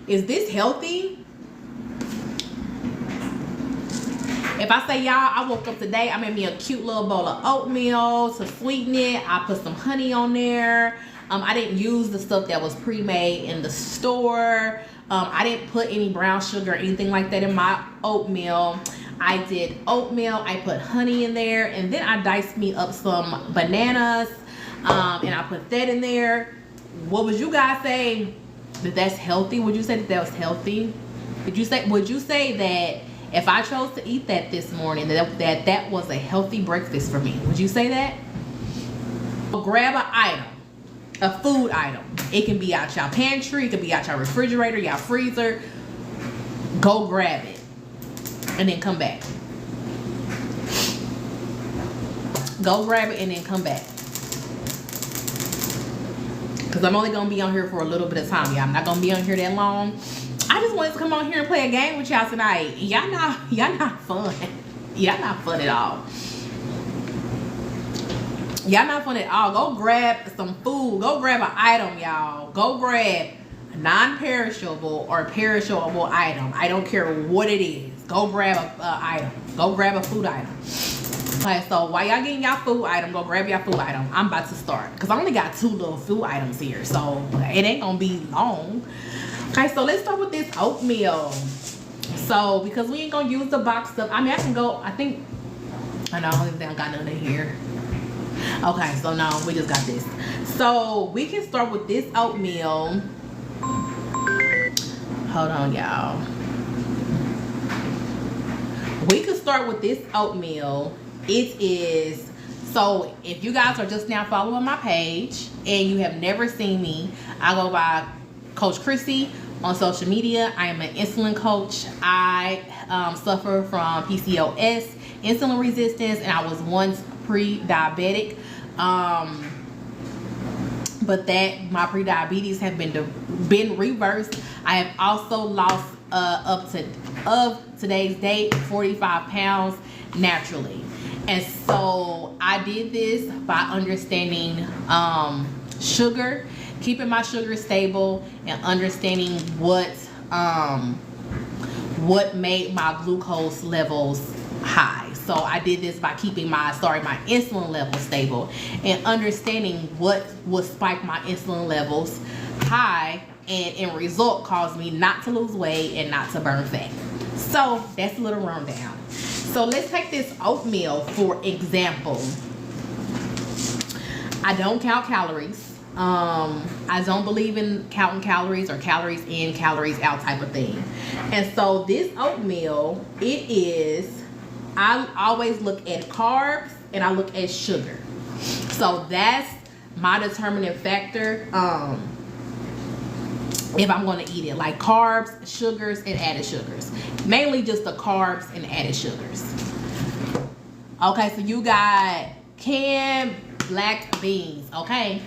is this healthy? If I say, y'all, I woke up today, I made me a cute little bowl of oatmeal to sweeten it. I put some honey on there. I didn't use the stuff that was pre-made in the store. I didn't put any brown sugar or anything like that in my oatmeal. I did oatmeal, I put honey in there, and then I diced me up some bananas, and I put that in there. What would you guys say that that's healthy? Would you say that was healthy? Would you say that if I chose to eat that this morning, that was a healthy breakfast for me? Would you say that? Grab an item, a food item. It can be out your pantry, it can be out your refrigerator, your freezer. Go grab it and then come back. Go grab it and then come back. Because I'm only going to be on here for a little bit of time, y'all. I'm not going to be on here that long. I just wanted to come on here and play a game with y'all tonight. Y'all not fun. Y'all not fun at all. Y'all not fun at all. Go grab some food. Go grab an item, y'all. Go grab a non-perishable or perishable item. I don't care what it is. Go grab an item. Go grab a food item. Okay, so while y'all getting y'all food item, go grab your food item. I'm about to start. Because I only got 2 little food items here. So it ain't going to be long. Okay, so let's start with this oatmeal. So, because we ain't gonna use the box stuff. I mean, I can go, I think, I know, I don't think I got none in here. Okay, so no, we just got this. So, we can start with this oatmeal. Hold on, y'all. We can start with this oatmeal. It is, so if you guys are just now following my page and you have never seen me, I go by Coach Chrissy on social media. I am an insulin coach. I suffer from PCOS, insulin resistance, and I was once pre-diabetic. But that my pre-diabetes have been reversed. I have also lost up to today's date 45 pounds naturally. And so I did this by understanding sugar, keeping my sugar stable, and understanding what made my glucose levels high. So I did this by keeping my insulin levels stable and understanding what would spike my insulin levels high, and in result caused me not to lose weight and not to burn fat. So that's a little rundown. So let's take this oatmeal for example. I don't count calories. I don't believe in counting calories or calories in, calories out type of thing. And so this oatmeal, I always look at carbs and I look at sugar. So that's my determining factor if I'm going to eat it. Like carbs, sugars, and added sugars. Mainly just the carbs and added sugars. Okay, so you got canned black beans, okay?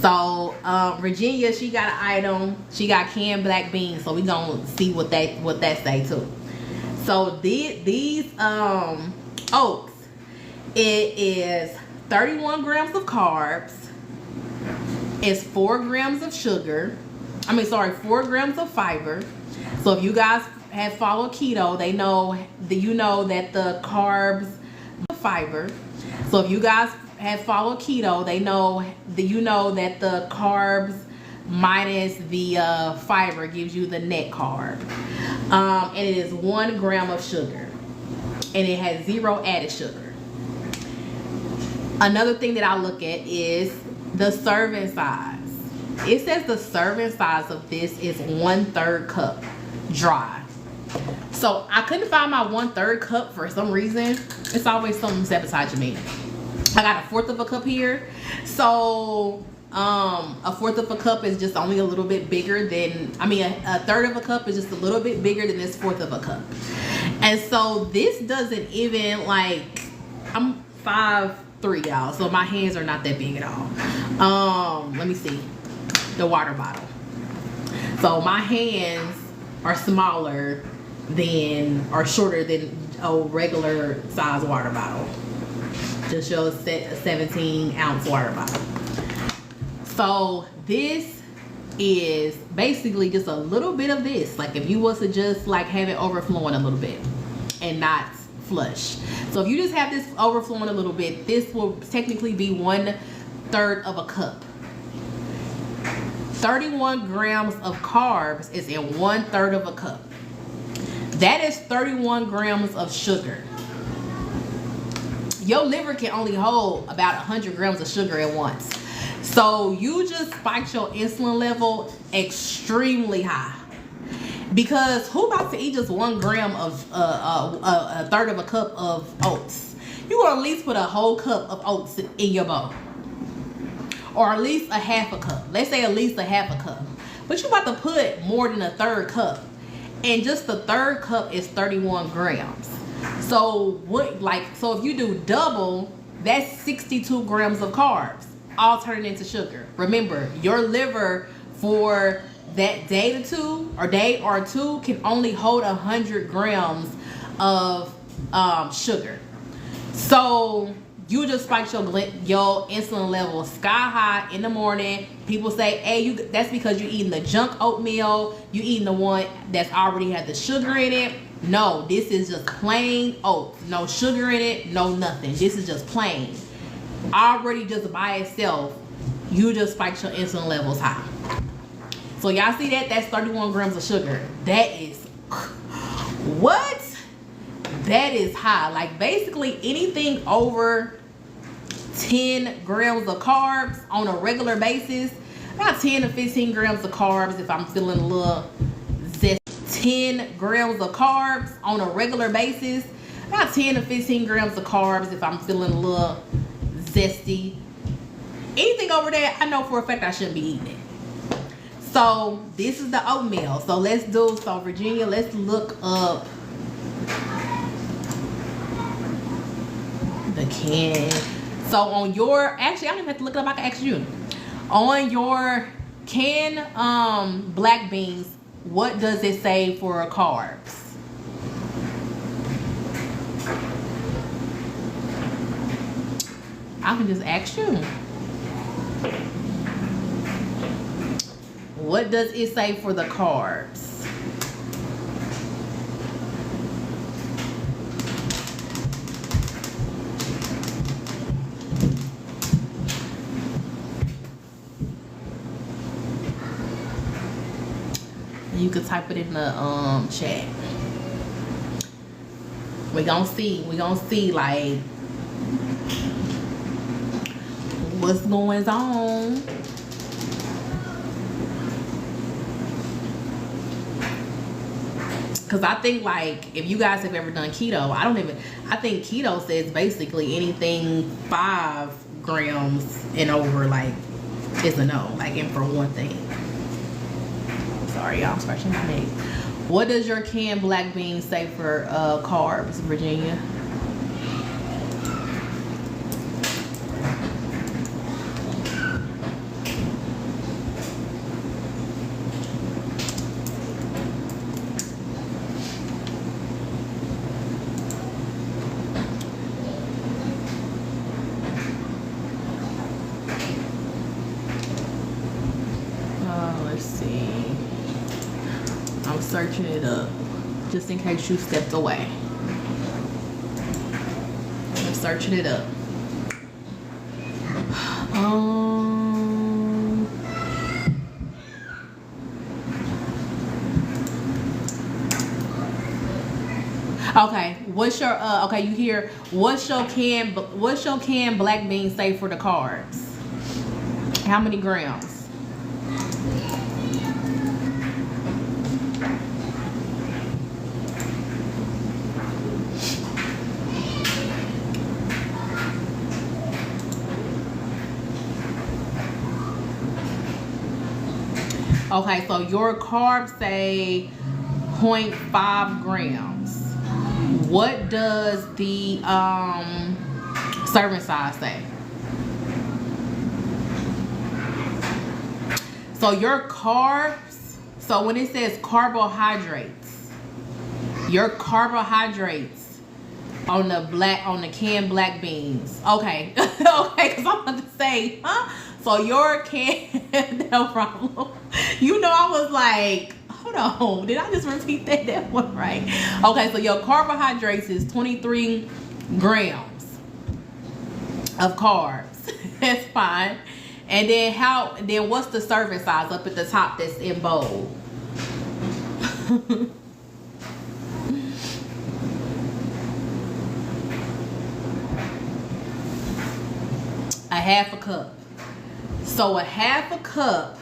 So Virginia, she got an item. She got canned black beans. So we gonna see what that say too. So these oats, it is 31 grams of carbs. It's 4 grams of sugar. 4 grams of fiber. So if you guys have followed keto, you know that the carbs, the fiber. So if you guys have followed keto, you know that the carbs minus the fiber gives you the net carb. And it is 1 gram of sugar, and it has 0 added sugar. Another thing that I look at is the serving size. It says the serving size of this is 1/3 cup dry. So I couldn't find my 1/3 cup for some reason. It's always something sabotaging me. I got 1/4 of a cup here. So a 1/4 of a cup is just only a little bit bigger than, a 1/3 of a cup is just a little bit bigger than this 1/4 of a cup. And so this doesn't even, like, I'm 5'3", y'all, so my hands are not that big at all. Let me see the water bottle. So my hands are smaller than, or shorter than a regular size water bottle. Just shows a 17-ounce water bottle. So this is basically just a little bit of this. Like if you was to just like have it overflowing a little bit and not flush. So if you just have this overflowing a little bit, this will technically be 1/3 of a cup. 31 grams of carbs is in 1/3 of a cup. That is 31 grams of sugar. Your liver can only hold about 100 grams of sugar at once. So you just spiked your insulin level extremely high. Because who about to eat just 1 gram of a third of a cup of oats? You gonna at least put a whole cup of oats in your bowl. Or at least a half a cup. Let's say at least a half a cup. But you about to put more than a 1/3 cup. And just the 1/3 cup is 31 grams. So so if you do double, that's 62 grams of carbs, all turning into sugar. Remember, your liver for that day or two can only hold 100 grams of sugar. So you just spiked your insulin level sky high in the morning. People say, hey, that's because you're eating the junk oatmeal. You eating the one that's already had the sugar in it. No, this is just plain oats. No sugar in it, no nothing. This is just plain. Already just by itself, you just spiked your insulin levels high. So y'all see that? That's 31 grams of sugar. That is, what? That is high. Like basically anything over 10 grams of carbs on a regular basis, about 10 to 15 grams of carbs if I'm feeling a little zesty. 10 grams of carbs on a regular basis, about 10 to 15 grams of carbs if I'm feeling a little zesty. Anything over that, I know for a fact I shouldn't be eating it. So this is the oatmeal. So Virginia, let's look up the can. So on your, actually I don't even have to look it up, I can ask you. On your canned black beans, what does it say for carbs? I can just ask you. What does it say for the carbs? You could type it in the chat. We gonna see like what's going on. Cause I think like if you guys have ever done keto, I think keto says basically anything 5 grams and over like is a no, like and for one thing. Sorry, y'all, I'm scratching my neck. What does your canned black bean say for carbs, Virginia? Let's see. I'm searching it up just in case you stepped away. I'm searching it up. Okay, what's your okay, you hear what's your canned black bean say for the carbs? How many grams? Okay, so your carbs say 0.5 grams. What does the serving size say? So your carbs, so when it says carbohydrates, your carbohydrates on the canned black beans. Okay, okay, because I'm about to say, huh? So your no problem. You know, I was like, hold on, did I just repeat that one right? Okay, so your carbohydrates is 23 grams of carbs. That's fine. And then what's the serving size up at the top that's in bold? A half a cup. So a half a cup,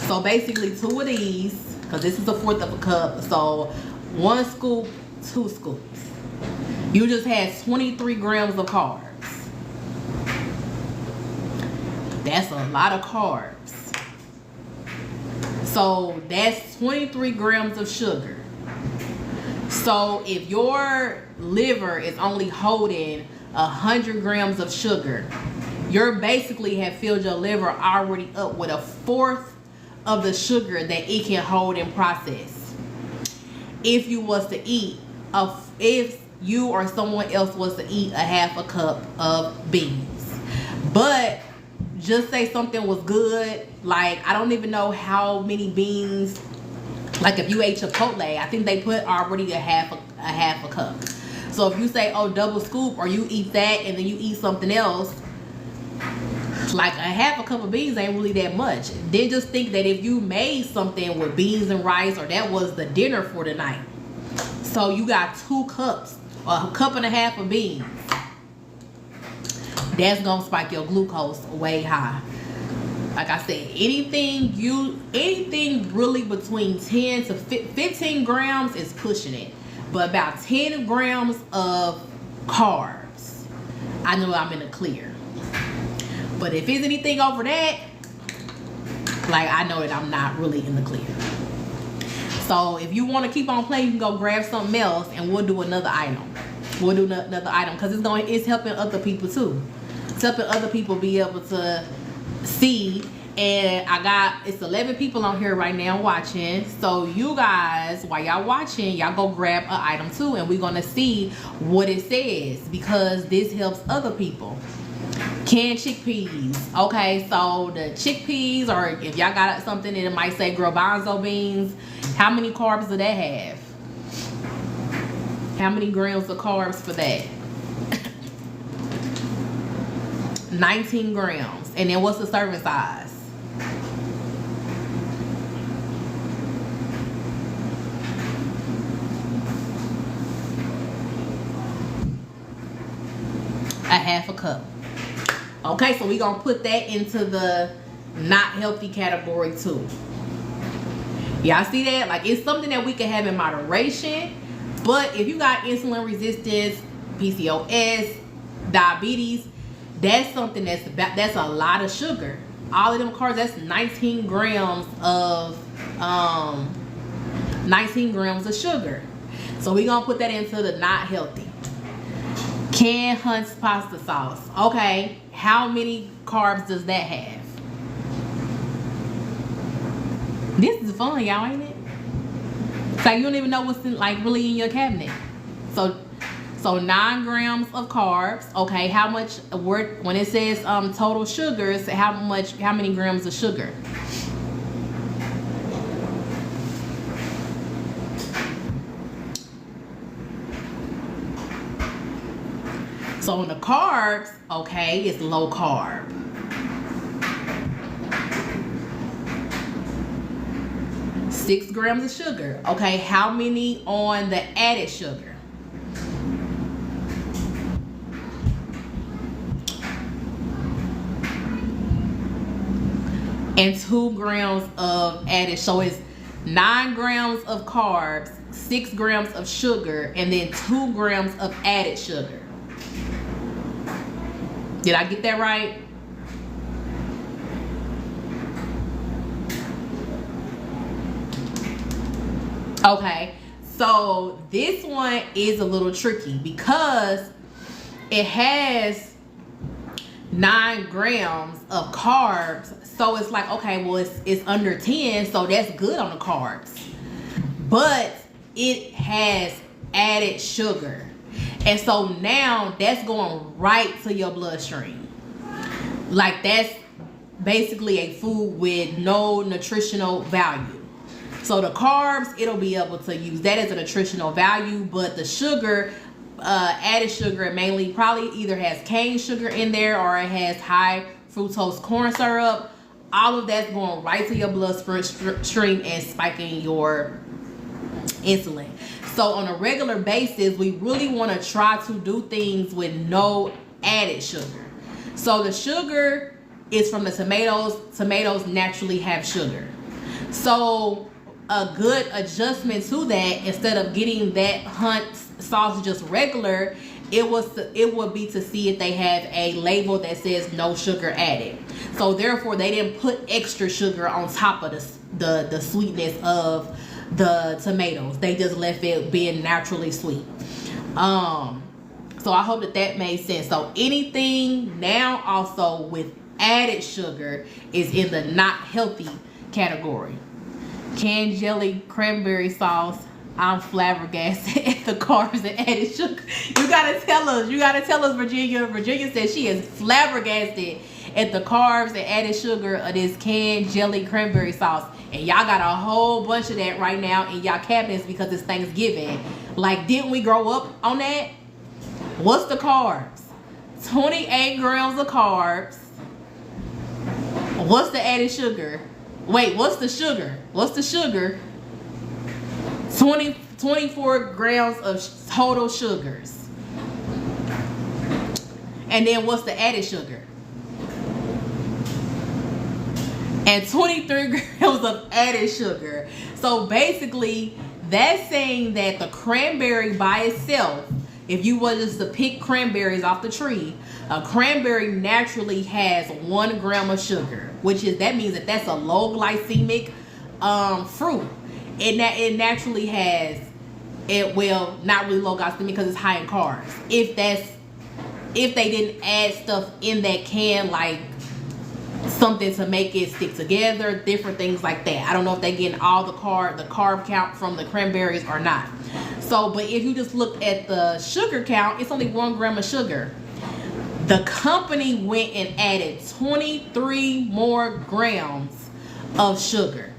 so basically 2 of these, because this is 1/4 of a cup, so 1 scoop, 2 scoops. You just had 23 grams of carbs. That's a lot of carbs. So that's 23 grams of sugar. So if your liver is only holding 100 grams of sugar, you basically have filled your liver already up with 1/4 of the sugar that it can hold and process. If you was to eat, if you or someone else was to eat a half a cup of beans, but just say something was good, like I don't even know how many beans, like if you ate Chipotle, I think they put already a half a cup. So if you say, oh, double scoop, or you eat that and then you eat something else, like a half a cup of beans ain't really that much. Then just think that if you made something with beans and rice, or that was the dinner for the night, so you got 2 cups, or a cup and a half of beans, that's gonna spike your glucose way high. Like I said, anything really between 10 to 15 grams is pushing it. But about 10 grams of carbs, I know I'm in the clear. But if it's anything over that, like I know that I'm not really in the clear. So if you want to keep on playing, you can go grab something else and we'll do another item. We'll do another item because it's helping other people too. It's helping other people be able to see. And it's 11 people on here right now watching. So you guys, while y'all watching, y'all go grab an item too, and we're gonna see what it says, because this helps other people. Canned chickpeas. Okay, so the chickpeas, or if y'all got something and it might say garbanzo beans, how many carbs do that have? How many grams of carbs for that? 19 grams. And then what's the serving size? A half a cup. Okay, so we're gonna put that into the not healthy category too. Y'all see that? Like, it's something that we can have in moderation, but if you got insulin resistance, PCOS, diabetes, that's something that's a lot of sugar. All of them carbs, that's 19 grams of 19 grams of sugar. So we're gonna put that into the not healthy. Canned Hunt's pasta sauce. Okay, how many carbs does that have? This is fun, y'all, ain't it? It's like you don't even know what's really in your cabinet. So 9 grams of carbs. Okay, how much? When it says total sugars, how many grams of sugar? So on the carbs, okay, it's low carb. Six grams of sugar. Okay, how many on the added sugar? And 2 grams of added. So it's 9 grams of carbs, 6 grams of sugar, and then 2 grams of added sugar. Did I get that right? Okay, so this one is a little tricky because it has 9 grams of carbs. So it's like, okay, well, it's under 10, so that's good on the carbs. But it has added sugar. And so now that's going right to your bloodstream. Like, that's basically a food with no nutritional value. So the carbs, it'll be able to use that as a nutritional value, but the sugar, added sugar, mainly probably either has cane sugar in there or it has high fructose corn syrup. All of that's going right to your bloodstream and spiking your insulin. So on a regular basis, we really want to try to do things with no added sugar. So the sugar is from the tomatoes. Tomatoes naturally have sugar. So a good adjustment to that, instead of getting that Hunt sauce just regular, it would be to see if they have a label that says no sugar added. So therefore, they didn't put extra sugar on top of the sweetness of the tomatoes. They just left it being naturally sweet. So I hope that made sense. So anything now also with added sugar is in the not healthy category. Canned jelly, cranberry sauce. I'm flabbergasted at the carbs and added sugar. You gotta tell us, Virginia. Virginia says she is flabbergasted at the carbs and added sugar of this canned jelly cranberry sauce. And y'all got a whole bunch of that right now in y'all cabinets because it's Thanksgiving. Like, didn't we grow up on that? What's the carbs? 28 grams of carbs. What's the added sugar? Wait, what's the sugar? 24 grams of total sugars. And then what's the added sugar? And 23 grams of added sugar. So basically, that's saying that the cranberry by itself, if you were just to pick cranberries off the tree, a cranberry naturally has 1 gram of sugar, that means that that's a low glycemic fruit. It naturally has not really low glycemic because it's high in carbs. If they didn't add stuff in that can, like something to make it stick together, different things like that. I don't know if they're getting all the carb count from the cranberries or not. So, but if you just look at the sugar count, it's only 1 gram of sugar. The company went and added 23 more grams of sugar.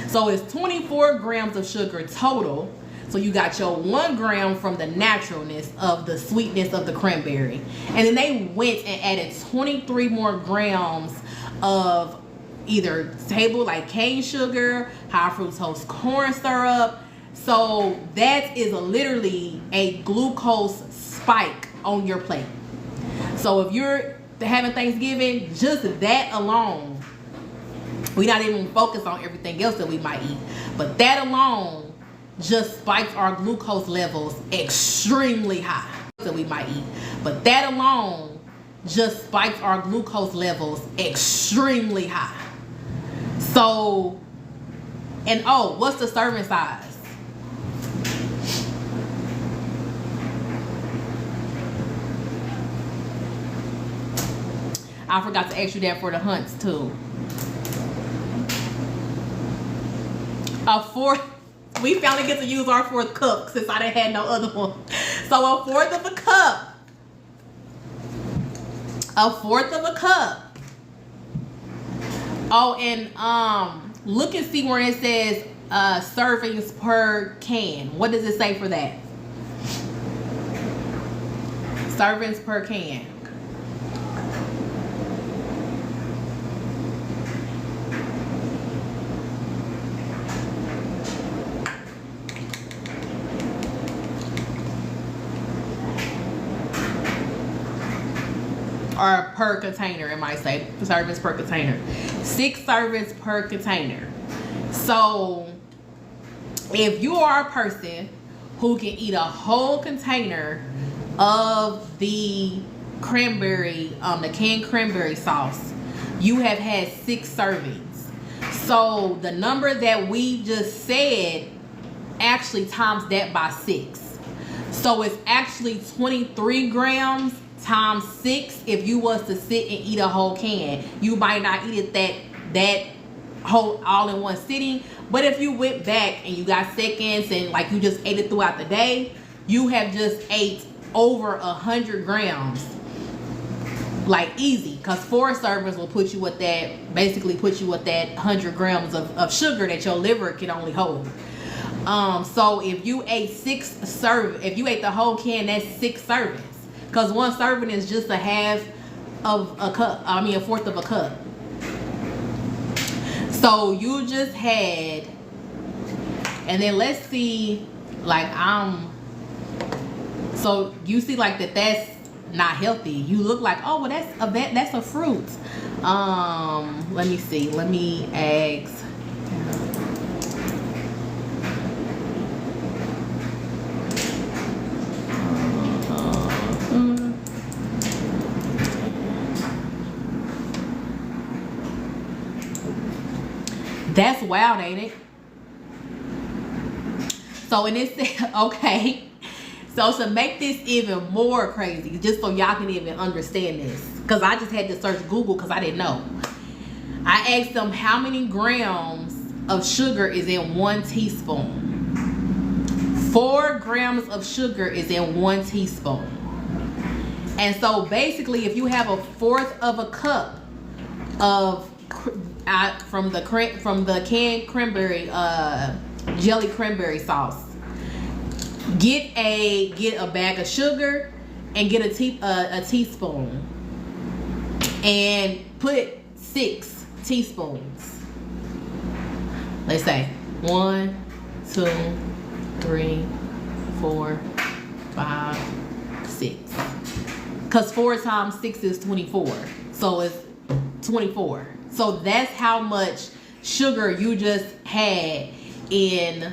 So it's 24 grams of sugar total. So you got your 1 gram from the naturalness of the sweetness of the cranberry. And then they went and added 23 more grams of either table like cane sugar, high fructose corn syrup. So that is literally a glucose spike on your plate. So if you're having Thanksgiving, just that alone, we're not even focused on everything else that we might eat, but that alone just spikes our glucose levels extremely high. That we might eat, but that alone just spikes our glucose levels extremely high. So, and oh, what's the serving size? I forgot to ask you that for the Hunts too. A fourth. We finally get to use our 4th cup since I didn't have no other one. So a 4th of a cup. A 4th of a cup. Oh, and look and see where it says servings per can. What does it say for that? Servings per can. Or per container, it might say servings per container. 6 servings per container. So if you are a person who can eat a whole container of the cranberry, the canned cranberry sauce, you have had 6 servings. So the number that we just said actually times that by 6. So it's actually 23 grams times 6. If you was to sit and eat a whole can, you might not eat it that whole all in one sitting. But if you went back and you got seconds and like you just ate it throughout the day, you have just ate over 100 grams like easy, because 4 servings will put you with that, basically put you with that 100 grams of sugar that your liver can only hold. So if you ate if you ate the whole can, that's 6 servings, because 1 serving is just a half of a cup, a fourth of a cup. So you just had, and then let's see, like so you see like that's not healthy. You look like, oh well, that's a fruit. Let me see. Let me ask. That's wild, ain't it? So in this, okay. So to make this even more crazy, just so y'all can even understand this, because I just had to search Google because I didn't know. I asked them how many grams of sugar is in 1 teaspoon. 4 grams of sugar is in 1 teaspoon. And so basically, if you have a fourth of a cup of from the canned cranberry jelly cranberry sauce, get a bag of sugar and get a teaspoon, and put 6 teaspoons. Let's say 1, 2, 3, 4, 5, 6. Because 4 times 6 is 24. So it's 24. So that's how much sugar you just had in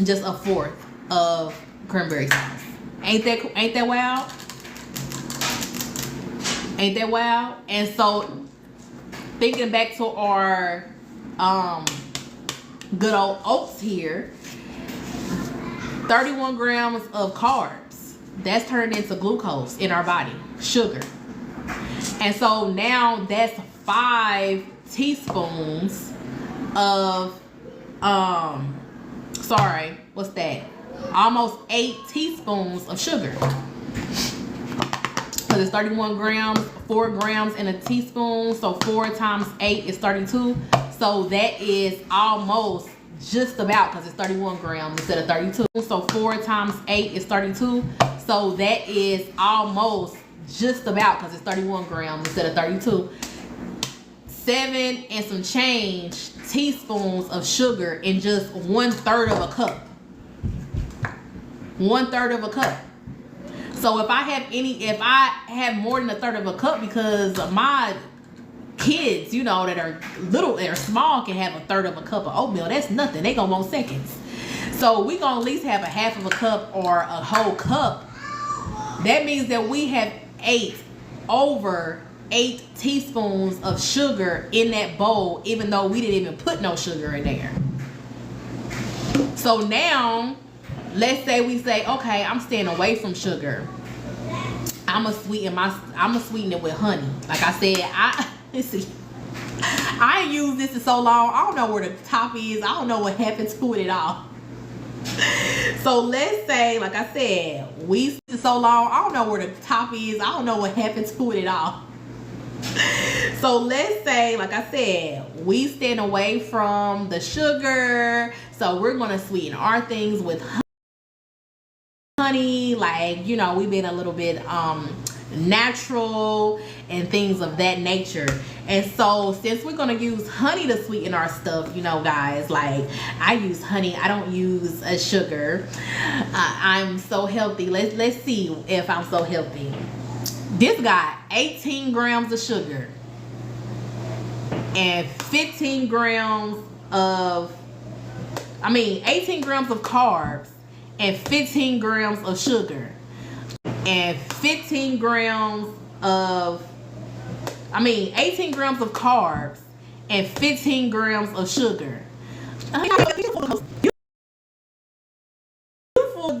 just a fourth of cranberry sauce. Ain't that wild? Ain't that wild? And so thinking back to our good old oats here, 31 grams of carbs, that's turned into glucose in our body, sugar. And so now that's 5 teaspoons of what's that? Almost 8 teaspoons of sugar. So it's 31 grams, 4 grams in a teaspoon. So 4 times 8 is 32. So that is almost just about, because it's 31 grams instead of 32. So 4 times 8 is 32. So that is almost just about, because it's 31 grams instead of 32. 7 and some change teaspoons of sugar in just 1/3 of a cup. 1/3 of a cup. So if I have more than 1/3 of a cup, because my kids, that are little, that are small, can have 1/3 of a cup of oatmeal. That's nothing. They gonna want seconds. So we gonna at least have a half of a cup or a whole cup. That means that we have over 8 teaspoons of sugar in that bowl, even though we didn't even put no sugar in there. So now, let's say we say, okay, I'm staying away from sugar. I'ma sweeten it with honey. Like I said, I ain't used this in so long. I don't know where the top is. I don't know what happened to it at all. So let's say, like I said, we so long. I don't know where the top is. I don't know what happened to it at all. So let's say, like I said, we stand away from the sugar. So we're gonna sweeten our things with honey. Like, we've been a little bit natural and things of that nature. And so since we're gonna use honey to sweeten our stuff, guys, like I use honey, I don't use a sugar. I'm so healthy. Let's see if I'm so healthy. This got 18 grams of sugar and 18 grams of carbs and 15 grams of sugar and 18 grams of carbs and 15 grams of sugar.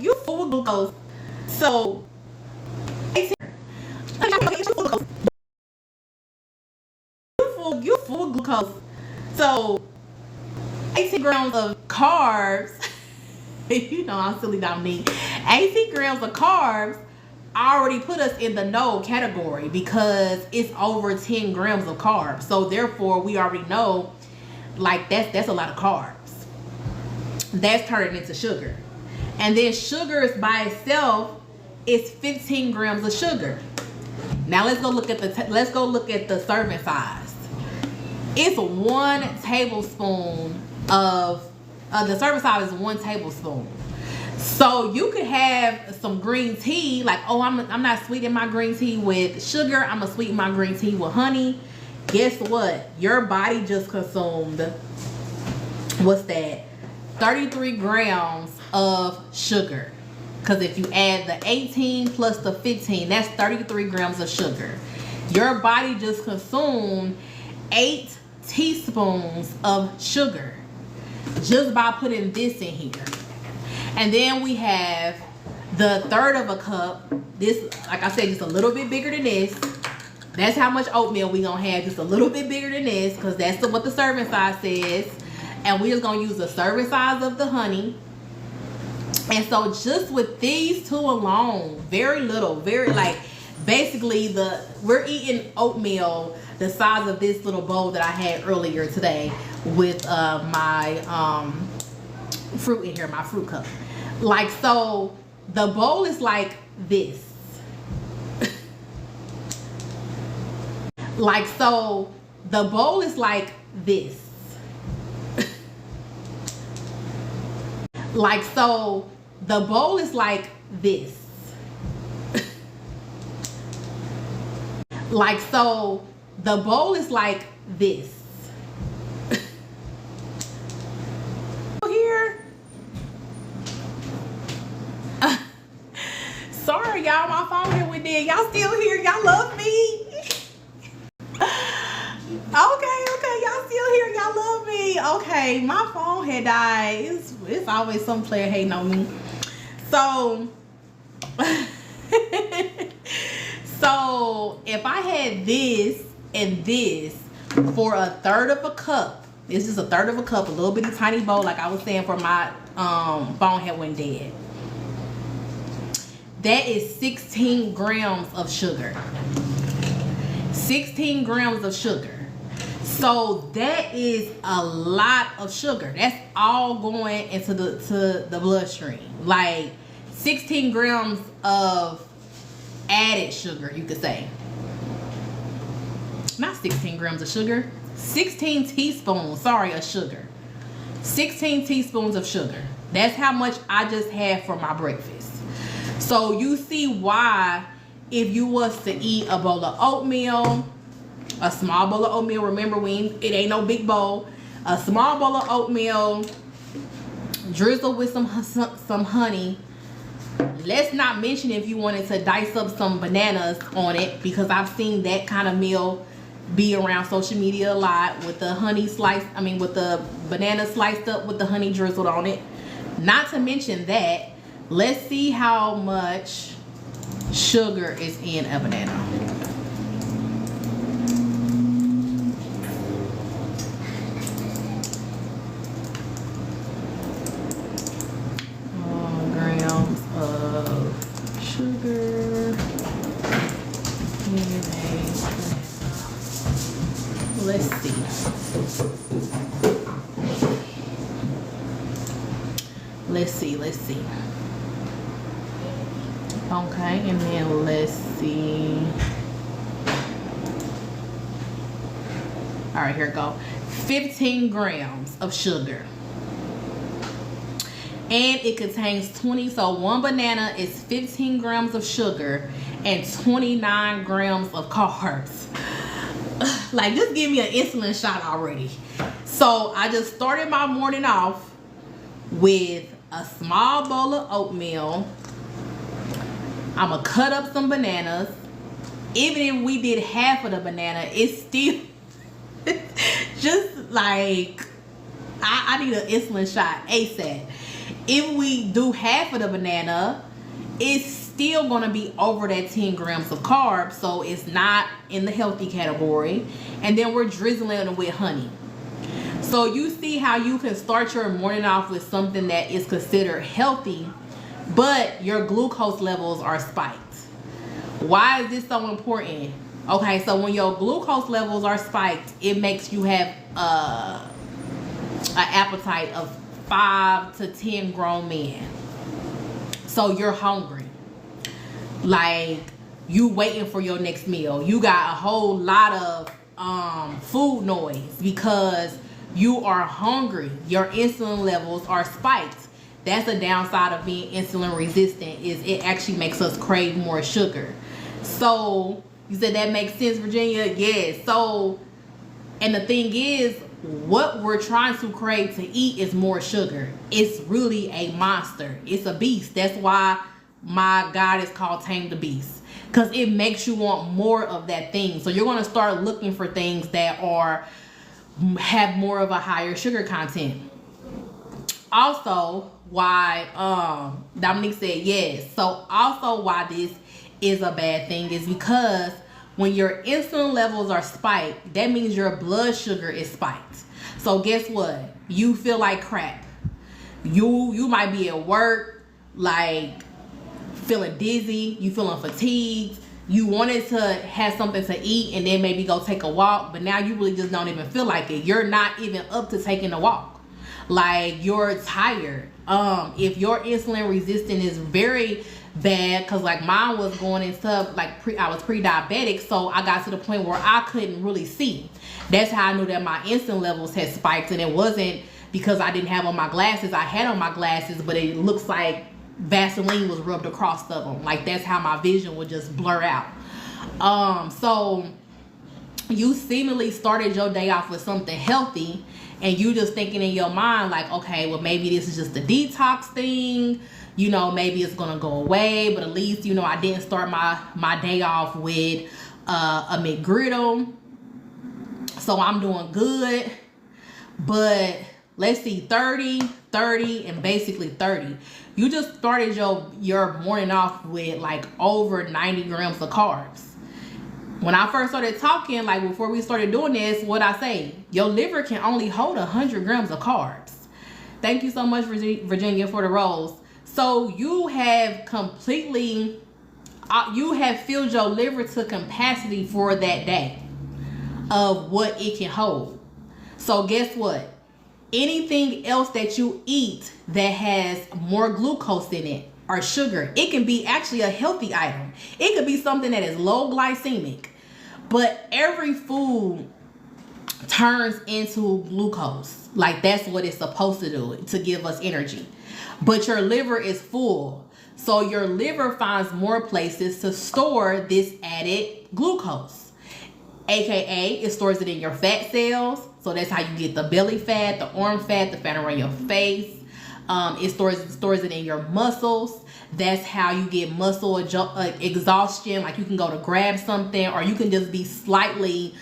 You full of glucose. So 18 you full of glucose. So 18 grams of carbs. I'm silly Dominique. 18 grams of carbs already put us in the no category because it's over 10 grams of carbs. So therefore, we already know, like, that's a lot of carbs. That's turning into sugar. And then sugars by itself is 15 grams of sugar. Now let's go look at the serving size. It's 1 tablespoon of the serving size is 1 tablespoon. So you could have some green tea, like, oh, I'm not sweetening my green tea with sugar. I'm gonna sweeten my green tea with honey. Guess what? Your body just consumed, what's that? 33 grams of sugar. Because if you add the 18 plus the 15, that's 33 grams of sugar. Your body just consumed 8 teaspoons of sugar just by putting this in here. And then we have the 1/3 of a cup. This, like I said, just a little bit bigger than this. That's how much oatmeal we gonna have, just a little bit bigger than this, because that's what the serving size says. And we're just gonna use the serving size of the honey. And so just with these two alone, very little, very, like, basically we're eating oatmeal the size of this little bowl that I had earlier today with my fruit in here, my fruit cup. Like, so the bowl is like this. Like, so the bowl is like this. Like, so the bowl is like this. Like, so the bowl is like this. Here. Sorry, y'all, my phone here with dead. Y'all still here? Y'all love me? Okay, y'all still here? Y'all love me? Okay, my phone had died. It's always some player hating on me. So, so if I had this and this for 1/3 of a cup, this is 1/3 of a cup, a little bitty tiny bowl, like I was saying, for my phone had went dead. That is 16 grams of sugar. 16 grams of sugar. So that is a lot of sugar. That's all going into the bloodstream. Like 16 grams of added sugar, you could say. Not 16 grams of sugar. 16 teaspoons, sorry, of sugar. 16 teaspoons of sugar. That's how much I just had for my breakfast. So you see why, if you was to eat a bowl of oatmeal, a small bowl of oatmeal, remember, it ain't no big bowl, a small bowl of oatmeal, drizzle with some honey. Let's not mention if you wanted to dice up some bananas on it, because I've seen that kind of meal be around social media a lot, with the honey sliced, with the banana sliced up with the honey drizzled on it. Not to mention that, let's see how much sugar is in a banana. Grams of sugar in a banana. Let's see. Okay, and then let's see. All right, here we go. 15 grams of sugar. And it contains 20, so one banana is 15 grams of sugar and 29 grams of carbs. Like, just give me an insulin shot already. So I just started my morning off with a small bowl of oatmeal. I'm gonna cut up some bananas. Even if we did half of the banana, it's still just like, I need an insulin shot ASAP. If we do half of the banana, it's still gonna be over that 10 grams of carbs, so it's not in the healthy category. And then we're drizzling it with honey. So you see how you can start your morning off with something that is considered healthy, but your glucose levels are spiked. Why is this so important? Okay, so when your glucose levels are spiked, it makes you have an appetite of 5 to 10 grown men. So you're hungry. Like, you waiting for your next meal. You got a whole lot of food noise because you are hungry. Your insulin levels are spiked. That's the downside of being insulin resistant, is it actually makes us crave more sugar. So you said that makes sense, Virginia? Yes. So, and the thing is, what we're trying to crave to eat is more sugar. It's really a monster. It's a beast. That's why my God is called Tame the Beast, because it makes you want more of that thing. So you're going to start looking for things that have more of a higher sugar content. Also, why Dominique said yes. So also why this is a bad thing is because when your insulin levels are spiked, that means your blood sugar is spiked. So guess what? You feel like crap. You might be at work, like, feeling dizzy, you feeling fatigued, you wanted to have something to eat and then maybe go take a walk, but now you really just don't even feel like it. You're not even up to taking a walk. Like, you're tired. If your insulin resistance is very bad, because like mine was going into like I was pre-diabetic, so I got to the point where I couldn't really see. That's how I knew that my insulin levels had spiked, and it wasn't because I didn't have on my glasses. I had on my glasses, but it looks like Vaseline was rubbed across of them. Like, that's how my vision would just blur out. So you seemingly started your day off with something healthy, and you just thinking in your mind like, okay, well, maybe this is just a detox thing, you know, maybe it's gonna go away, but at least, you know, I didn't start my day off with a McGriddle, so I'm doing good. But let's see, 30, and basically 30. You just started your morning off with like over 90 grams of carbs. When I first started talking, like before we started doing this, what I say, your liver can only hold 100 grams of carbs. Thank you so much, Virginia, for the rose. So you have completely, you have filled your liver to capacity for that day of what it can hold. So guess what? Anything else that you eat that has more glucose in it or sugar, it can be actually a healthy item. It could be something that is low glycemic, but every food turns into glucose. Like, that's what it's supposed to do, to give us energy. But your liver is full. So your liver finds more places to store this added glucose. AKA, it stores it in your fat cells. So that's how you get the belly fat, the arm fat, the fat around your face. It stores it in your muscles. That's how you get muscle exhaustion. Like, you can go to grab something, or you can just be slightly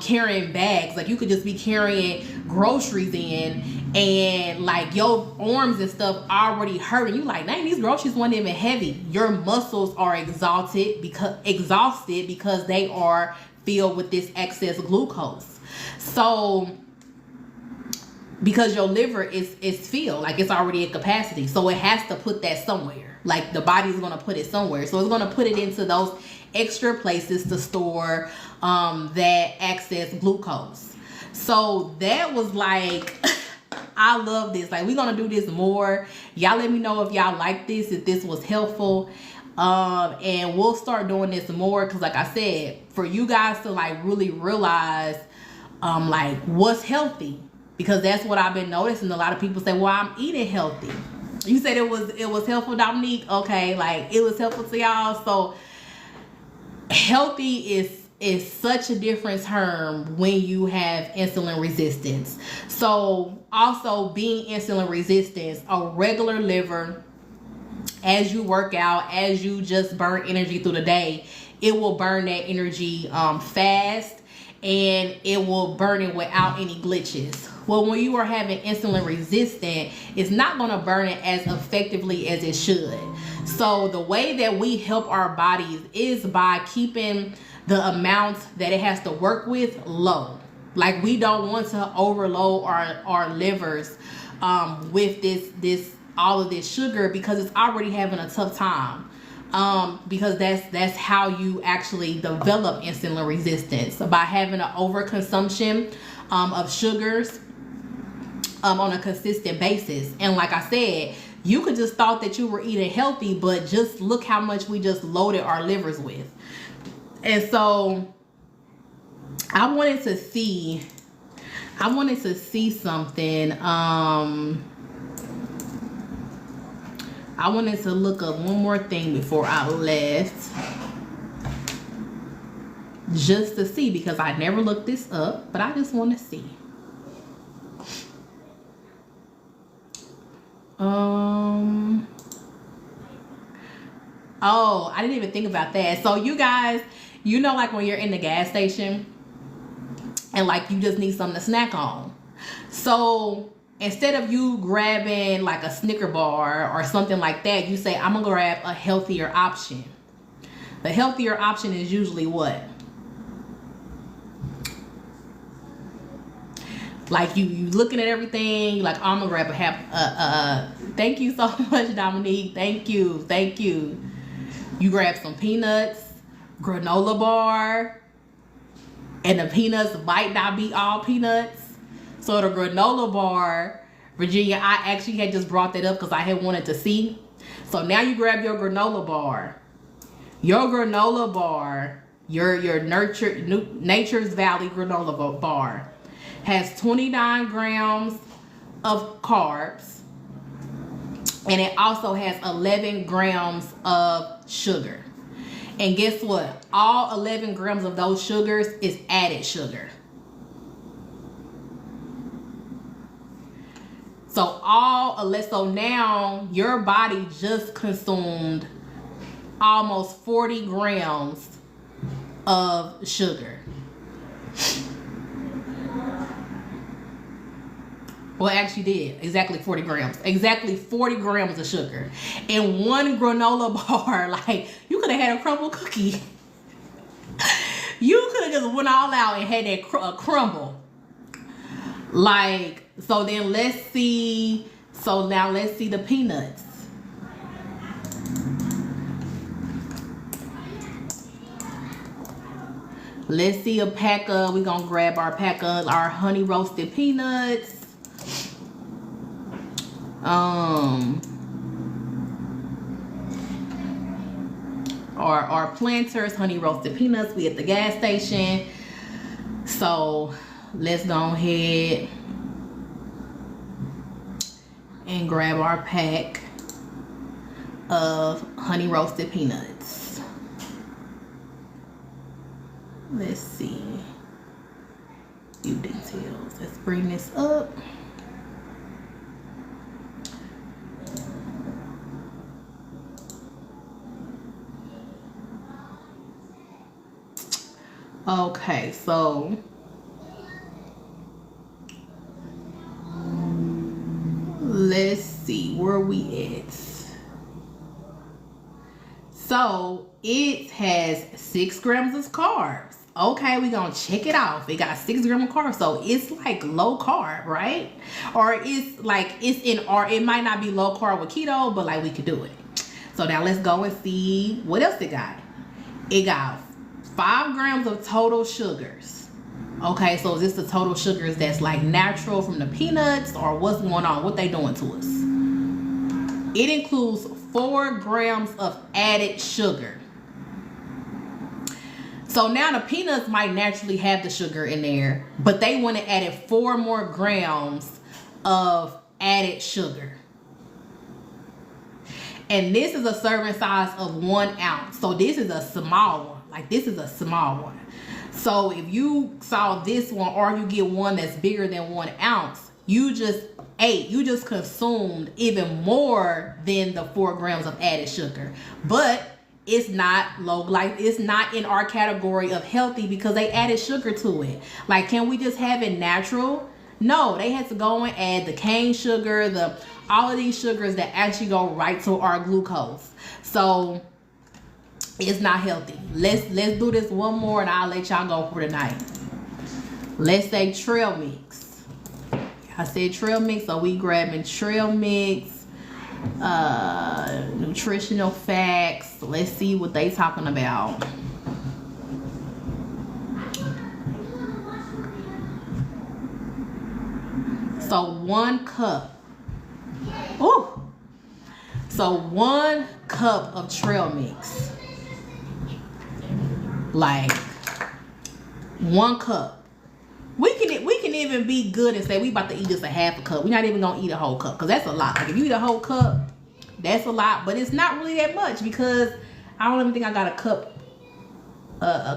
carrying bags. Like, you could just be carrying groceries in, and like your arms and stuff already hurting. You like, dang, these groceries weren't even heavy. Your muscles are exhausted because they are filled with this excess glucose. So because your liver is filled, like it's already at capacity, so it has to put that somewhere. Like, the body's going to put it somewhere, so it's going to put it into those extra places to store that excess glucose. So that was like, I love this. Like, we're going to do this more. Y'all let me know if y'all like this, if this was helpful. And we'll start doing this more, because like I said, for you guys to like really realize like what's healthy, because that's what I've been noticing. A lot of people say, well, I'm eating healthy. You said it was helpful, Dominique. Okay, like, it was helpful to y'all. So healthy is such a different term when you have insulin resistance. So also, being insulin resistant, a regular liver, as you work out, as you just burn energy through the day, it will burn that energy fast, and it will burn it without any glitches. Well, when you are having insulin resistant, it's not going to burn it as effectively as it should. So the way that we help our bodies is by keeping the amount that it has to work with low. Like, we don't want to overload our livers with all of this sugar, because it's already having a tough time. because that's how you actually develop insulin resistance, by having an overconsumption of sugars on a consistent basis. And like I said, you could just thought that you were eating healthy, but just look how much we just loaded our livers with. And so I wanted to see something. I wanted to look up one more thing before I left, just to see, because I never looked this up, but I just want to see. Oh, I didn't even think about that. So you guys, you know, like when you're in the gas station and like you just need something to snack on. So instead of you grabbing like a Snicker bar or something like that, you say, I'm gonna grab a healthier option. The healthier option is usually what? Like you looking at everything, like, oh, I'm gonna grab thank you so much, Dominique. Thank you. You grab some peanuts, granola bar, and the peanuts might not be all peanuts. So the granola bar, Virginia, I actually had just brought that up because I had wanted to see. So now you grab your granola bar. Your granola bar, your Nature's Valley granola bar has 29 grams of carbs, and it also has 11 grams of sugar. And guess what? All 11 grams of those sugars is added sugar. So now your body just consumed almost 40 grams of sugar. Well, actually did exactly 40 grams. Exactly 40 grams of sugar. And one granola bar, like, you could have had a crumble cookie. You could have just went all out and had that crumble. Like, so then let's see. So now let's see the peanuts. Let's see a pack of, we're going to grab our pack of our honey roasted peanuts. Our Planters honey roasted peanuts. We at the gas station. So let's go ahead and grab our pack of honey roasted peanuts. Let's see. Few details. Let's bring this up. Okay, so let's see where we at. So it has 6 grams of carbs. Okay, we're gonna check it off. It got 6 grams of carbs, so it's like low carb, right? Or it's like it's in, or it might not be low carb with keto, but like we could do it. So now let's go and see what else it got. It got 5 grams of total sugars. Okay, so is this the total sugars that's like natural from the peanuts, or what's going on? What they doing to us? It includes 4 grams of added sugar. So now the peanuts might naturally have the sugar in there, but they want to add 4 more grams of added sugar. And this is a serving size of 1 ounce. So this is a small one. Like, this is a small one. So if you saw this one, or you get one that's bigger than 1 ounce, you just consumed even more than the 4 grams of added sugar. But it's not low, like it's not in our category of healthy because they added sugar to it. Like, can we just have it natural? No, they had to go and add the cane sugar, all of these sugars that actually go right to our glucose. So it's not healthy. Let's do this one more and I'll let y'all go for tonight. Let's say trail mix. I said trail mix, so we grabbing trail mix Nutritional facts. Let's see what they talking about. So 1 cup. Ooh. So 1 cup of trail mix. Like 1 cup. We can even be good and say we about to eat just a half a cup. We're not even gonna eat a whole cup because that's a lot. Like if you eat a whole cup, that's a lot. But it's not really that much because I don't even think I got a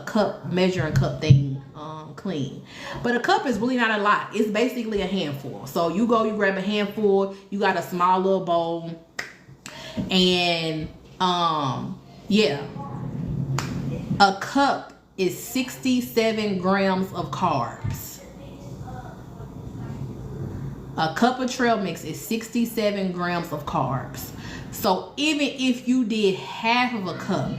cup measuring cup thing clean. But a cup is really not a lot. It's basically a handful. So you grab a handful. You got a small little bowl, and yeah, a cup is 67 grams of carbs. A cup of trail mix is 67 grams of carbs. So even if you did half of a cup,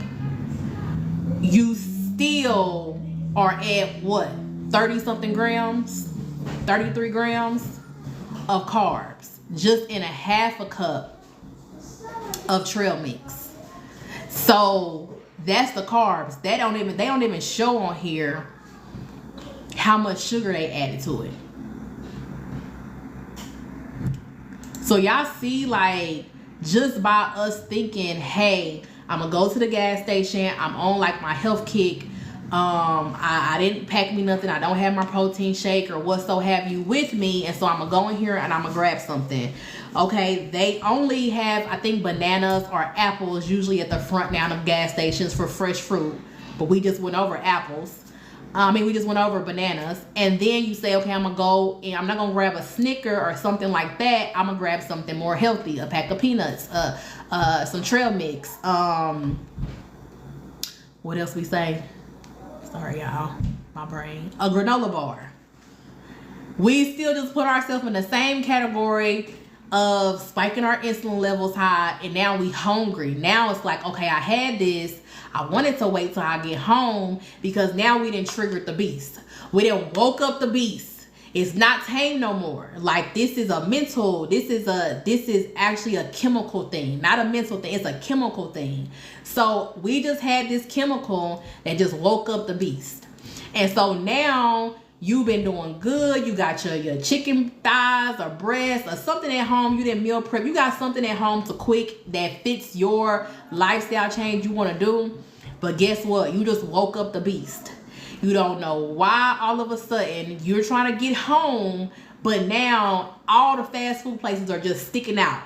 you still are at what? 30 something grams? 33 grams of carbs just in a half a cup of trail mix. So that's the carbs. They don't even show on here how much sugar they added to it. So y'all see, like, just by us thinking, hey, I'm gonna go to the gas station, I'm on like my health kick, I didn't pack me nothing, I don't have my protein shake or what so have you with me, and so I'm gonna go in here and I'm gonna grab something. Okay, they only have, I think, bananas or apples usually at the front now of gas stations for fresh fruit, but we just went over apples. We just went over bananas, and then you say, okay, I'm gonna go and I'm not gonna grab a Snicker or something like that. I'm gonna grab something more healthy, a pack of peanuts, some trail mix. What else we say? Sorry, y'all, my brain. A granola bar. We still just put ourselves in the same category of spiking our insulin levels high, and now we hungry. Now it's like, okay, I had this. I wanted to wait till I get home because now we didn't trigger the beast. We didn't woke up the beast. It's not tame no more. Like this is a mental, this is actually a chemical thing, not a mental thing. It's a chemical thing. So we just had this chemical that just woke up the beast. And so now you've been doing good. You got your chicken thighs or breasts or something at home. You didn't meal prep. You got something at home to quick that fits your lifestyle change you want to do. But guess what? You just woke up the beast. You don't know why all of a sudden you're trying to get home, but now all the fast food places are just sticking out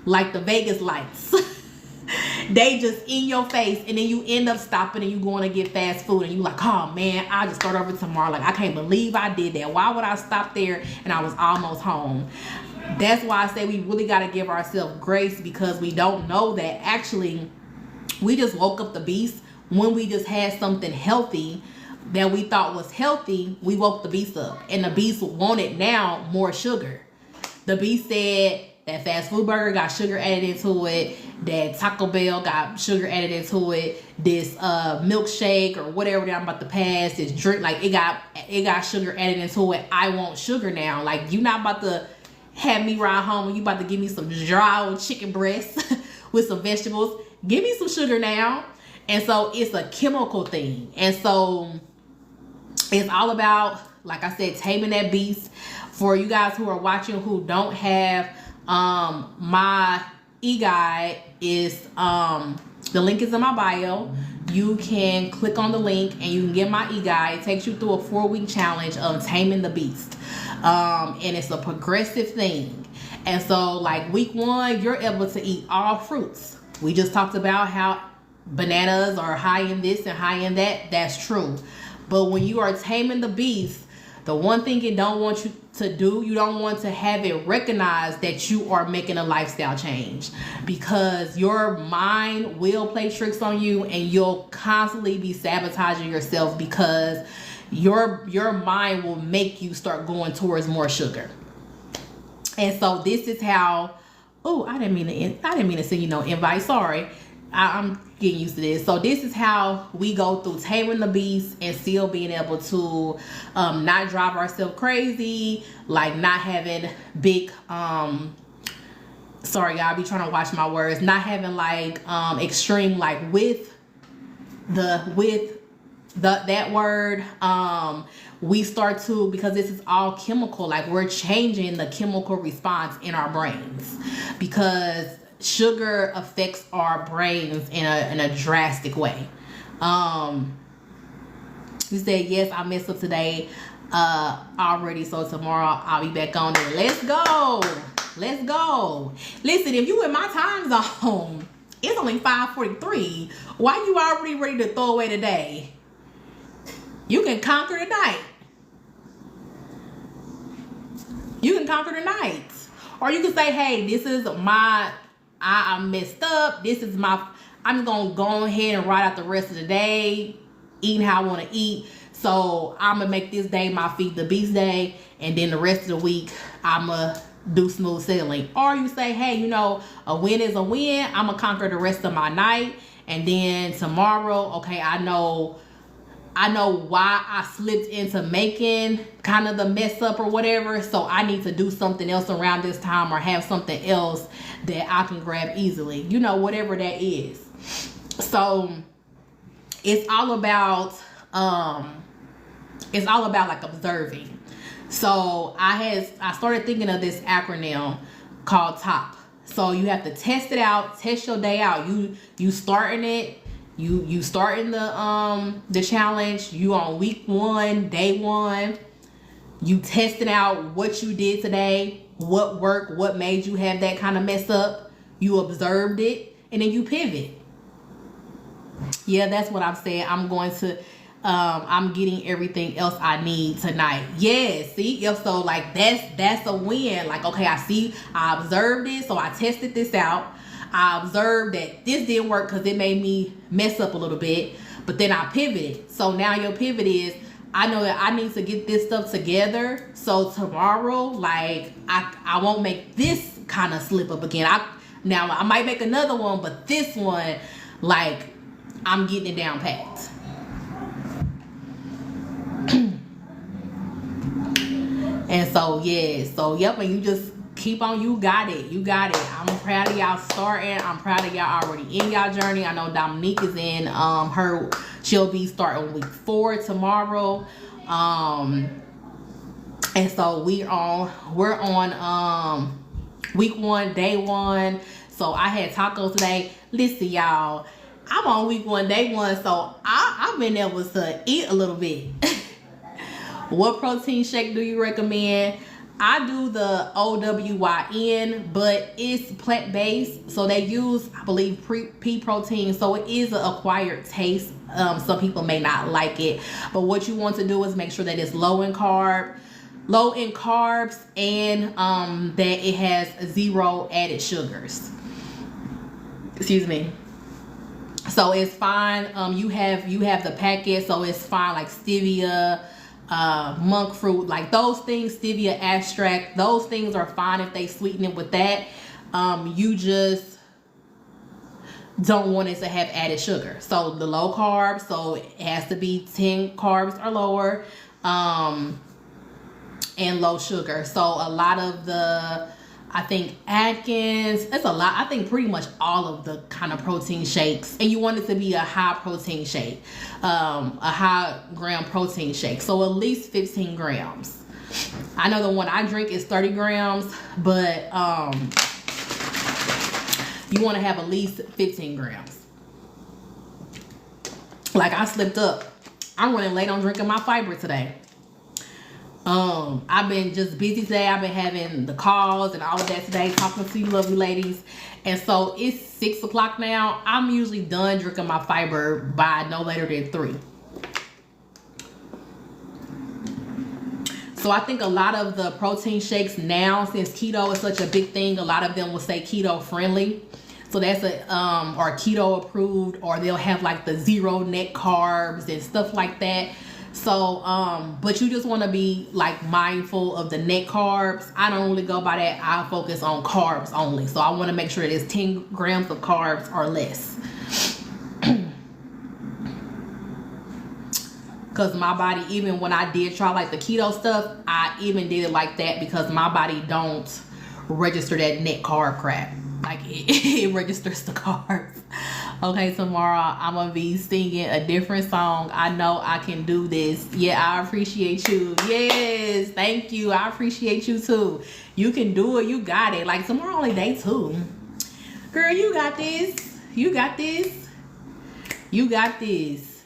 like the Vegas lights. They just in your face, and then you end up stopping and you going to get fast food, and you like, oh man, I'll just start over tomorrow. Like, I can't believe I did that. Why would I stop there and I was almost home? That's why I say we really got to give ourselves grace, because we don't know that actually we just woke up the beast when we just had something healthy that we thought was healthy. We woke the beast up, and the beast wanted now more sugar. The beast said that fast food burger got sugar added into it, that Taco Bell got sugar added into it, this milkshake or whatever that I'm about to pass, this drink, like it got sugar added into it. I want sugar now. Like, you not about to have me ride home and you about to give me some dry old chicken breasts with some vegetables. Give me some sugar now. And so it's a chemical thing. And so it's all about, like I said, taming that beast. For you guys who are watching who don't have my e-guide, is the link is in my bio. You can click on the link and you can get my e-guide. It takes you through a 4-week challenge of taming the beast, and it's a progressive thing. And so like week 1, you're able to eat all fruits. We just talked about how bananas are high in this and high in that. That's true. But when you are taming the beast, the one thing it don't want you to do, you don't want to have it recognize that you are making a lifestyle change, because your mind will play tricks on you and you'll constantly be sabotaging yourself, because your mind will make you start going towards more sugar. And so this is how, oh, I didn't mean to send you no invite. Sorry. I'm getting used to this. So this is how we go through taming the beast and still being able to not drive ourselves crazy, like not having big sorry y'all, I be trying to watch my words, not having like extreme like with that word, we start to, because this is all chemical, like we're changing the chemical response in our brains, because sugar affects our brains in a drastic way. You said, yes, I messed up today already, so tomorrow I'll be back on it. Let's go. Let's go. Listen, if you in my time zone, it's only 5:43. Why you already ready to throw away today? You can conquer the night. You can conquer the night. Or you can say, hey, this is my, I messed up. This is my, I'm going to go ahead and ride out the rest of the day, eating how I want to eat. So I'm going to make this day my Feed the Beast day. And then the rest of the week, I'm going to do smooth sailing. Or you say, hey, you know, a win is a win. I'm going to conquer the rest of my night. And then tomorrow, okay, I know why I slipped into making kind of the mess up or whatever. So I need to do something else around this time, or have something else that I can grab easily. You know, whatever that is. So it's all about like observing. So I started thinking of this acronym called TOP. So you have to test it out, test your day out. You starting it. You starting the challenge. You on week 1, day 1. You testing out what you did today, what worked, what made you have that kind of mess up. You observed it, and then you pivot. Yeah, that's what I'm saying. I'm going to, I'm getting everything else I need tonight. Yeah, see, so like that's a win. Like, okay, I observed it, so I tested this out. I observed that this didn't work because it made me mess up a little bit, but then I pivoted. So now your pivot is, I know that I need to get this stuff together, so tomorrow, like, I won't make this kind of slip up again. Now I might make another one, but this one, like, I'm getting it down packed. And so, yeah, so yep, and you just keep on, you got it. I'm proud of y'all starting. I'm proud of y'all already in y'all journey. I know Dominique is in she'll be starting week 4 tomorrow. And so we're on week 1, day 1. So I had tacos today. Listen, y'all, I'm on week 1, day 1, so I've been able to eat a little bit. What protein shake do you recommend? I do the OWYN, but it's plant-based, so they use, I believe, pea protein, so it is an acquired taste. Some people may not like it, but what you want to do is make sure that it's low in carbs, and that it has 0 added sugars. Excuse me. So it's fine. You have the packet, so it's fine, like stevia, monk fruit, like those things, stevia extract, those things are fine if they sweeten it with that. You just don't want it to have added sugar. So the low carb, so it has to be 10 carbs or lower, and low sugar. So a lot of the, I think Atkins, it's a lot. I think pretty much all of the kind of protein shakes, and you want it to be a high protein shake, a high gram protein shake. So at least 15 grams. I know the one I drink is 30 grams, but you want to have at least 15 grams. Like, I slipped up. I'm running late on drinking my fiber today. I've been just busy today. I've been having the calls and all of that today, talking to you lovely ladies. And so it's 6 o'clock now. I'm usually done drinking my fiber by no later than 3. So I think a lot of the protein shakes now, since keto is such a big thing, a lot of them will say keto friendly. So that's or keto approved, or they'll have like the 0 net carbs and stuff like that. So, but you just want to be like mindful of the net carbs. I don't really go by that. I focus on carbs only. So I want to make sure it is 10 grams of carbs or less. Because my body, even when I did try like the keto stuff, I even did it like that because my body don't register that net carb crap. Like it registers the carbs. Okay, tomorrow I'm gonna be singing a different song. I know I can do this. Yeah, I appreciate you. Yes, thank you. I appreciate you too. You can do it. You got it. Like tomorrow only day 2. Girl, you got this. You got this. You got this.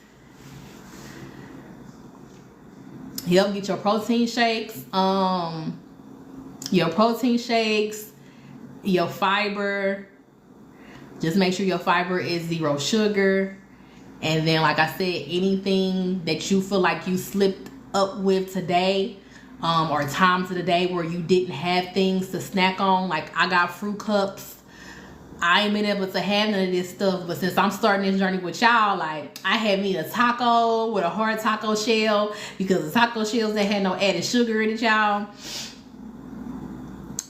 Yep, get your protein shakes. Your protein shakes, your fiber. Just make sure your fiber is 0 sugar. And then, like I said, anything that you feel like you slipped up with today, or times of the day where you didn't have things to snack on. Like I got fruit cups. I ain't been able to have none of this stuff, but since I'm starting this journey with y'all, like I had me a taco with a hard taco shell, because the taco shells that had no added sugar in it, y'all.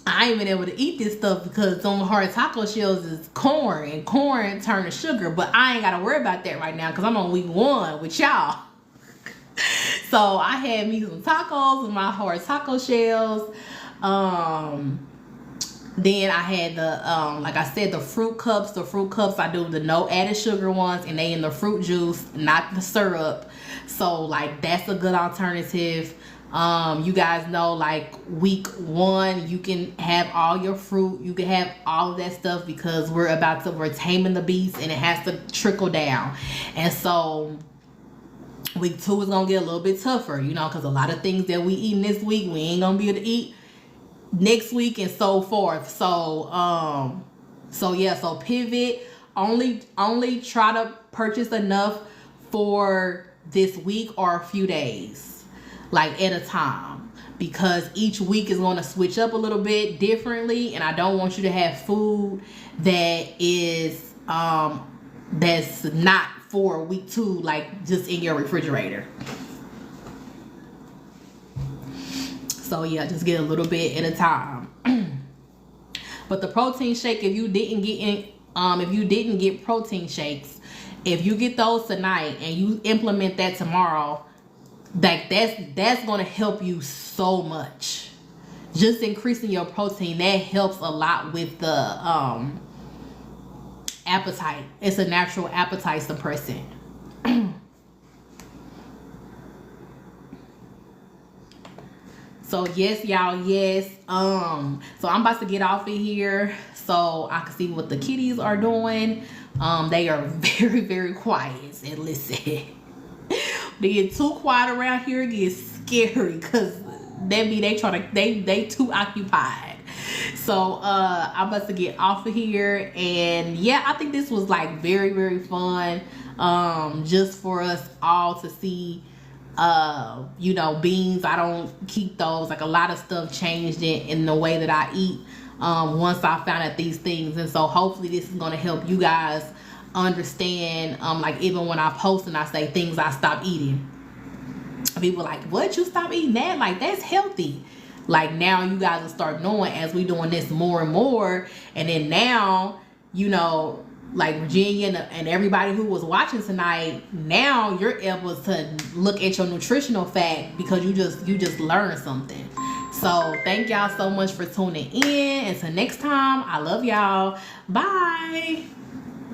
I ain't been able to eat this stuff because some hard taco shells is corn, and corn turn to sugar. But I ain't got to worry about that right now because I'm on week 1 with y'all. So I had me some tacos with my hard taco shells. Then I had the, like I said, the fruit cups. The fruit cups, I do the no added sugar ones, and they in the fruit juice, not the syrup. So like that's a good alternative. You guys know, like week 1 you can have all your fruit, you can have all of that stuff, because we're taming the beast and it has to trickle down. And so week 2 is gonna get a little bit tougher, you know, because a lot of things that we eating this week we ain't gonna be able to eat next week, and so forth. So yeah, so pivot. Only try to purchase enough for this week or a few days, like at a time, because each week is going to switch up a little bit differently, and I don't want you to have food that is that's not for week 2, like just in your refrigerator. So yeah, just get a little bit at a time. But the protein shake, if you didn't get protein shakes, if you get those tonight and you implement that tomorrow, like that's gonna help you so much. Just increasing your protein, that helps a lot with the appetite. It's a natural appetite suppressant. So yes, y'all, yes. So I'm about to get off of here so I can see what the kitties are doing. They are very, very quiet. And listen, they get too quiet around here, it gets scary, because they too occupied. So I'm about to get off of here, and yeah, I think this was like very, very fun. Just for us all to see. You know, beans, I don't keep those. Like a lot of stuff changed in the way that I eat once I found out these things. And so hopefully this is going to help you guys understand, like even when I post and I say things I stopped eating, people like, what, you stop eating that? Like that's healthy. Like now you guys will start knowing as we doing this more and more. And then now, you know, like Virginia and everybody who was watching tonight, now you're able to look at your nutritional fact because you just learned something. So thank y'all so much for tuning in. Until next time, I love y'all. Bye.